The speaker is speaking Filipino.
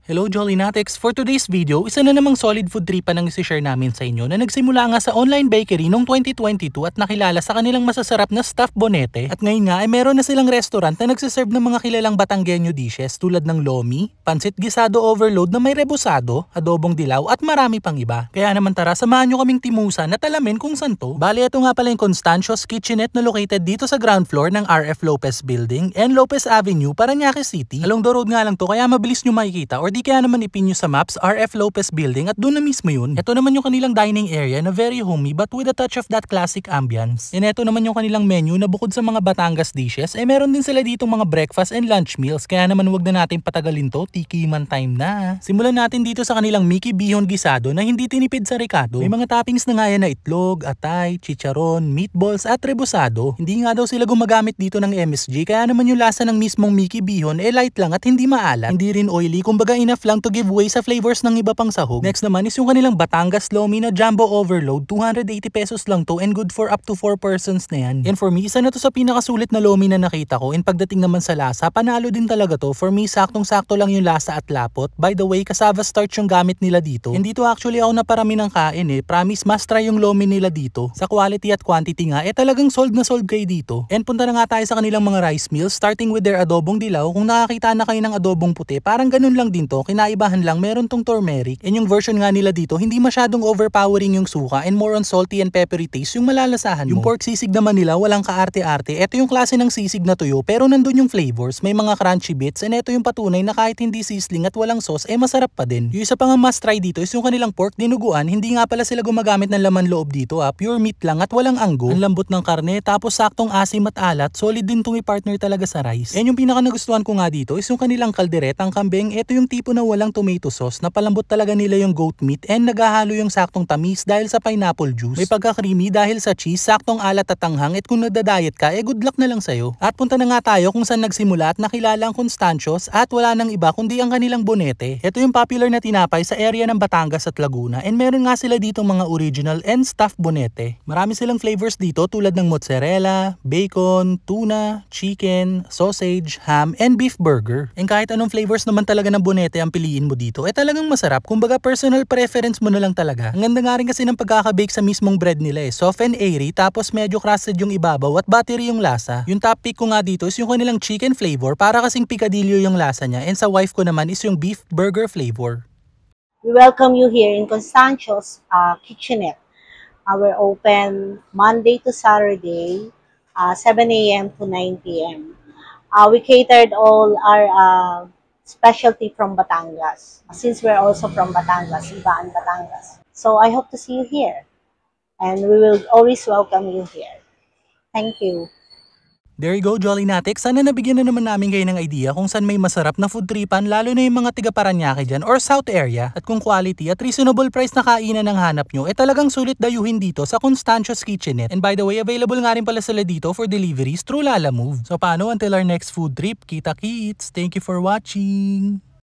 Hello Jollinatics! For today's video, isa na namang solid food tripan ang isi-share namin sa inyo na nagsimula nga sa online bakery noong 2022 at nakilala sa kanilang masasarap na stuffed bonete. At ngayon nga ay meron na silang restaurant na nagsiserve ng mga kilalang Batanggenyo dishes tulad ng lomi, pansit gisado overload na may rebusado, adobong dilaw at marami pang iba. Kaya naman tara, samahan nyo kaming timusan at alamin kung saan to. Bali ito nga pala yung Constancios Kitchenette na located dito sa ground floor ng RF Lopez Building and Lopez Avenue, Parañaque City. Along the road nga lang to kaya mabilis nyo makikita or di kaya naman ipin nyo sa maps RF Lopez Building at doon na mismo yun. Ito naman yung kanilang dining area na very homey but with a touch of that classic ambience. And ito naman yung kanilang menu na bukod sa mga Batangas dishes meron din sila ditong mga breakfast and lunch meals kaya naman wag na natin patagalin to, tikiman time na. Simulan natin dito sa kanilang Mickey Bihon Gisado na hindi tinipid sa Ricardo. May mga toppings na nga yan na itlog, atay, chicharon, meatballs at rebusado. Hindi nga daw sila gumagamit dito ng MSG kaya naman yung lasa ng mismong Mickey Bihon light lang at hindi maalat, hindi rin oily, kumbaga enough lang to give way sa flavors ng iba pang sahog. Next naman is yung kanilang Batangas Lomi na Jumbo Overload. 280 pesos lang to and good for up to 4 persons na yan. And for me, isa na to sa pinakasulit na Lomi na nakita ko. And pagdating naman sa lasa, panalo din talaga to. For me, saktong-sakto lang yung lasa at lapot. By the way, cassava starch yung gamit nila dito. And dito actually ako naparami ng kain Promise, must try yung Lomi nila dito. Sa quality at quantity nga, talagang sold na sold kayo dito. And punta na nga tayo sa kanilang mga rice meals, starting with their adobong dilaw. Kung nakakita na kayo ng adobong puti, parang ganun lang din to. Kinaibahan lang, meron tong turmeric. And yung version nga nila dito, hindi masyadong overpowering yung suka and more on salty and peppery taste yung malalasahan mo. Yung pork sisig naman nila, walang kaarte-arte. Ito yung klase ng sisig na tuyo, pero nandun yung flavors. May mga crunchy bits and ito yung patunay na kahit hindi sisling at walang sauce, masarap pa din. Yung isa pa nga must try dito is yung kanilang pork dinuguan. Hindi nga pala sila gumagamit ng laman loob dito pure meat lang at walang anggo. Ang lambot ng karne, tapos saktong asim at alat. Solid din tong i-partner talaga sa rice. And yung pinaka nagustuhan ko nga dito is yung kanilang kalderetang kambing. Ito yung tipo na walang tomato sauce, napalambot talaga nila yung goat meat and naghahalo yung saktong tamis dahil sa pineapple juice. May pagka-creamy dahil sa cheese, saktong alat at tanghang at kung nagda-diet ka, good luck na lang sa'yo. At punta na nga tayo kung saan nagsimula at nakilala ang Constancios at wala nang iba kundi ang kanilang bonete. Ito yung popular na tinapay sa area ng Batangas at Laguna and meron nga sila dito mga original and stuffed bonete. Marami silang flavors dito tulad ng mozzarella, bacon, tuna, chicken, sausage, ham, and beef burger. And kahit anong flavors naman talaga ng bonete ang piliin mo dito, talagang masarap. Kumbaga personal preference mo na lang talaga. Ang ganda nga rin kasi ng pagkakabake sa mismong bread nila soft and airy tapos medyo crusted yung ibabaw at buttery yung lasa. Yung top pick ko nga dito is yung kanilang chicken flavor para kasing picadillo yung lasa niya and sa wife ko naman is yung beef burger flavor. We welcome you here in Constancios Kitchenette. We're open Monday to Saturday, 7 a.m. to 9 p.m. We catered all our specialty from Batangas. Since we're also from Batangas, Ibaan, Batangas. So I hope to see you here. And we will always welcome you here. Thank you. There you go, Jollinatics. Sana nabigyan na naman namin kayo ng idea kung saan may masarap na food tripan lalo na yung mga tiga Parañaque dyan or South area at kung quality at reasonable price na kainan ang hanap nyo, talagang sulit dayuhin dito sa Constancios Kitchenette. And by the way, available nga rin pala sila dito for deliveries through Lalamove. So paano until our next food trip? Kita-kits! Thank you for watching!